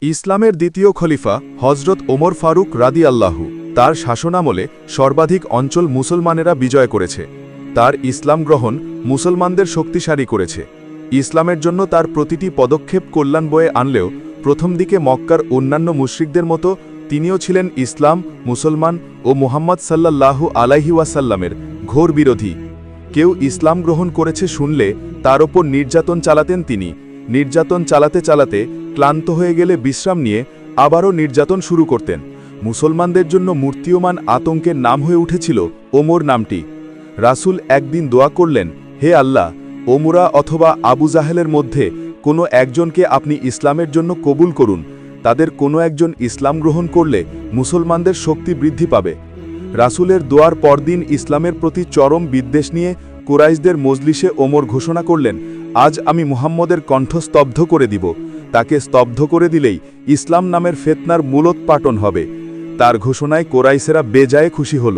ইসলামের দ্বিতীয় খলিফা হজরত ওমর ফারুক রাদিয়াল্লাহু তার শাসনামলে সর্বাধিক অঞ্চল মুসলমানেরা বিজয় করেছে। তার ইসলাম গ্রহণ মুসলমানদের শক্তিশালী করেছে। ইসলামের জন্য তার প্রতিটি পদক্ষেপ কল্যাণ বয়ে আনলেও প্রথম দিকে মক্কার অন্যান্য মুশরিকদের মতো তিনিও ছিলেন ইসলাম, মুসলমান ও মুহাম্মদ সাল্লাল্লাহু আলাইহি ওয়াসাল্লামের ঘোর বিরোধী। কেউ ইসলাম গ্রহণ করেছে শুনলে তার ওপর নির্যাতন চালাতেন তিনি। নির্যাতন চালাতে চালাতে ক্লান্ত হয়ে গেলে বিশ্রাম নিয়ে আবারও নির্যাতন শুরু করতেন। মুসলমানদের জন্য মূর্তিয়মান আতঙ্কের নাম হয়ে উঠেছিল ওমর নামটি। রাসূল একদিন দোয়া করলেন, হে আল্লাহ, ওমরা অথবা আবু জাহেলের মধ্যে কোনো একজনকে আপনি ইসলামের জন্য কবুল করুন। তাদের কোনো একজন ইসলাম গ্রহণ করলে মুসলমানদের শক্তি বৃদ্ধি পাবে। রাসূলের দোয়ার পরদিন ইসলামের প্রতি চরম বিদ্বেষ নিয়ে কুরাইশদের মজলিসে ওমর ঘোষণা করলেন, আজ আমি মুহাম্মদের কণ্ঠ স্তব্ধ করে দিব। তাকে স্তব্ধ করে দিলেই ইসলাম নামের ফিতনার মূলোৎপাটন হবে। তার ঘোষণায় কোরাইশেরা বেজায়ে খুশি হল।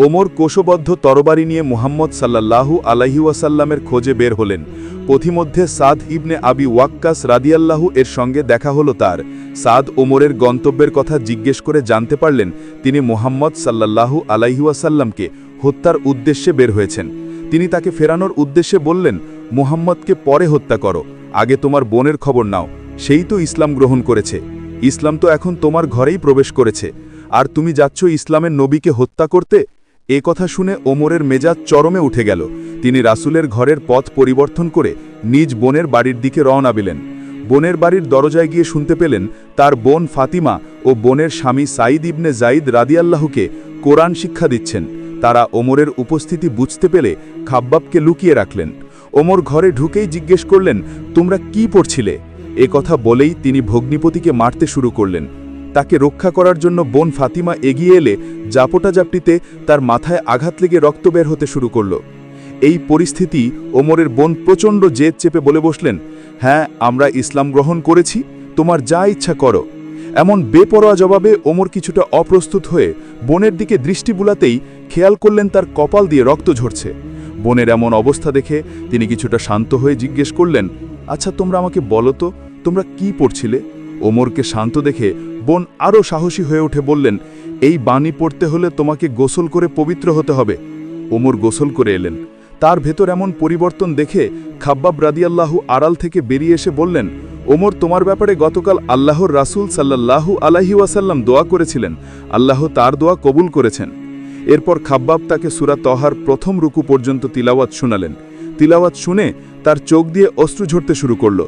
ওমর কোষবদ্ধ তরবারি নিয়ে মুহাম্মদ সাল্লাল্লাহু আলাইহি ওয়াসাল্লামের খোঁজে বের হলেন। পথিমধ্যে সাদ ইবনে আবি ওয়াক্কাস রাদিয়াল্লাহু এর সঙ্গে দেখা হলো তার। সাদ ওমরের গন্তব্যের কথা জিজ্ঞেস করে জানতে পারলেন তিনি মুহাম্মদ সাল্লাল্লাহু আলাইহি ওয়াসাল্লামকে হত্যার উদ্দেশ্যে বের হয়েছেন। তিনি তাকে ফেরানোর উদ্দেশ্যে বললেন, মুহাম্মদকে পরে হত্যা করো, আগে তোমার বোনের খবর নাও। সেই তো ইসলাম গ্রহণ করেছে। ইসলাম তো এখন তোমার ঘরেই প্রবেশ করেছে, আর তুমি যাচ্ছ ইসলামের নবীকে হত্যা করতে। এ কথা শুনে ওমরের মেজাজ চরমে উঠে গেল। তিনি রাসূলের ঘরের পথ পরিবর্তন করে নিজ বোনের বাড়ির দিকে রওনা দিলেন। বোনের বাড়ির দরজায় গিয়ে শুনতে পেলেন তার বোন ফাতিমা ও বোনের স্বামী সাঈদ ইবনে যায়েদ রাদিয়াল্লাহুকে কোরআন শিক্ষা দিচ্ছেন। তারা ওমরের উপস্থিতি বুঝতে পেলে খাব্বাবকে লুকিয়ে রাখলেন। ওমর ঘরে ঢুকেই জিজ্ঞেস করলেন, তোমরা কি পড়ছিলে? এ কথা বলেই তিনি ভগ্নিপতিকে মারতে শুরু করলেন। তাকে রক্ষা করার জন্য বোন ফাতিমা এগিয়ে এলে জাপটাজাপটিতে তার মাথায় আঘাত লেগে রক্ত বের হতে শুরু করল। এই পরিস্থিতি ওমরের বোন প্রচণ্ড জেদ চেপে বলে বসলেন, হ্যাঁ, আমরা ইসলাম গ্রহণ করেছি, তোমার যা ইচ্ছা করো। এমন বেপরোয়া জবাবে ওমর কিছুটা অপ্রস্তুত হয়ে বোনের দিকে দৃষ্টি বুলাতেই খেয়াল করলেন তার কপাল দিয়ে রক্ত ঝরছে। বোনের এমন অবস্থা দেখে তিনি কিছুটা শান্ত হয়ে জিজ্ঞেস করলেন, আচ্ছা তোমরা আমাকে বলো তো, তোমরা কি পড়ছিলে? ওমরকে শান্ত দেখে বোন আরও সাহসী হয়ে উঠে বললেন, এই বাণী পড়তে হলে তোমাকে গোসল করে পবিত্র হতে হবে। ওমর গোসল করে এলেন। তার ভেতর এমন পরিবর্তন দেখে খাব্বাব রাদিয়াল্লাহু আড়াল থেকে বেরিয়ে এসে বললেন, ওমর, তোমার ব্যাপারে গতকাল আল্লাহর রাসূল সাল্লাল্লাহু আলাইহি ওয়াসাল্লাম দোয়া করেছিলেন, আল্লাহ তার দোয়া কবুল করেছেন। এরপর খাব্বাব তাকে সূরা তহার প্রথম রুকু পর্যন্ত তিলাওয়াত শোনালেন। তিলাওয়াত শুনে তার চোখ দিয়ে অশ্রু ঝরতে শুরু করল।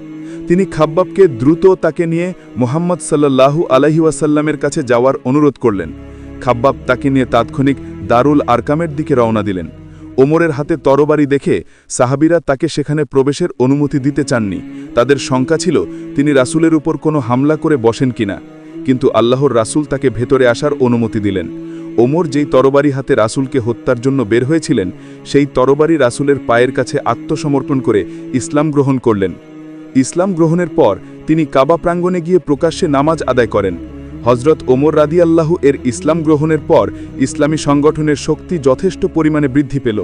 তিনি খাব্বাবকে দ্রুত তাকে নিয়ে মুহাম্মদ সাল্লাল্লাহু আলাইহি ওয়াসাল্লামের কাছে যাওয়ার অনুরোধ করলেন। খাব্বাব তাকে নিয়ে তাৎক্ষণিক দারুল আরকামের দিকে রওনা দিলেন। ওমরের হাতে তরবারি দেখে সাহাবীরা তাকে সেখানে প্রবেশের অনুমতি দিতে চাননি। তাদের শঙ্কা ছিল তিনি রাসূলের উপর কোনো হামলা করে বসেন কিনা, কিন্তু আল্লাহর রাসূল তাকে ভেতরে আসার অনুমতি দিলেন। ওমর যেই তরবারি হাতে রাসূলকে হত্যার জন্য বের হয়েছিলেন, সেই তরবারি রাসূলের পায়ের কাছে আত্মসমর্পণ করে ইসলাম গ্রহণ করলেন। ইসলাম গ্রহণের পর তিনি কাবা প্রাঙ্গণে গিয়ে প্রকাশ্যে নামাজ আদায় করেন। হজরত ওমর রাদিয়াল্লাহু এর ইসলাম গ্রহণের পর ইসলামী সংগঠনের শক্তি যথেষ্ট পরিমাণে বৃদ্ধি পেল।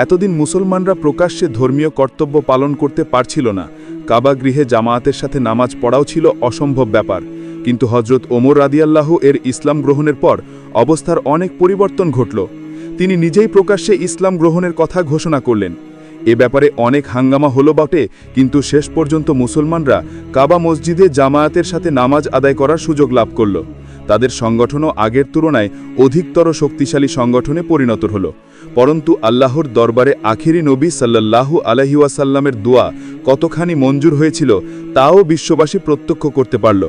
এতদিন মুসলমানরা প্রকাশ্যে ধর্মীয় কর্তব্য পালন করতে পারছিল না। কাবা গৃহে জামায়াতের সাথে নামাজ পড়াও ছিল অসম্ভব ব্যাপার। কিন্তু হজরত ওমর রাদিয়াল্লাহু এর ইসলাম গ্রহণের পর অবস্থার অনেক পরিবর্তন ঘটল। তিনি নিজেই প্রকাশ্যে ইসলাম গ্রহণের কথা ঘোষণা করলেন। এ ব্যাপারে অনেক হাঙ্গামা হলো বটে, কিন্তু শেষ পর্যন্ত মুসলমানরা কাবা মসজিদে জামায়াতের সাথে নামাজ আদায় করার সুযোগ লাভ করল। তাদের সংগঠনও আগের তুলনায় অধিকতর শক্তিশালী সংগঠনে পরিণত হল। পরন্তু আল্লাহর দরবারে আখিরি নবী সাল্লাল্লাহু আলাইহি ওয়াসাল্লামের দোয়া কতখানি মঞ্জুর হয়েছিল তাও বিশ্ববাসী প্রত্যক্ষ করতে পারল।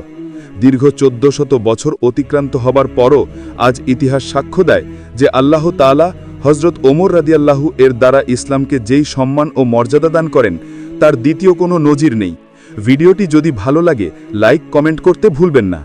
দীর্ঘ 1400 বছর অতিক্রান্ত হবার পরও আজ ইতিহাস সাক্ষ্য দেয় যে আল্লাহ তাআলা হজরত ওমর রাদিয়াল্লাহু এর দ্বারা ইসলামকে যেই সম্মান ও মর্যাদা দান করেন তার দ্বিতীয় কোনো নজির নেই। ভিডিওটি যদি ভালো লাগে লাইক কমেন্ট করতে ভুলবেন না।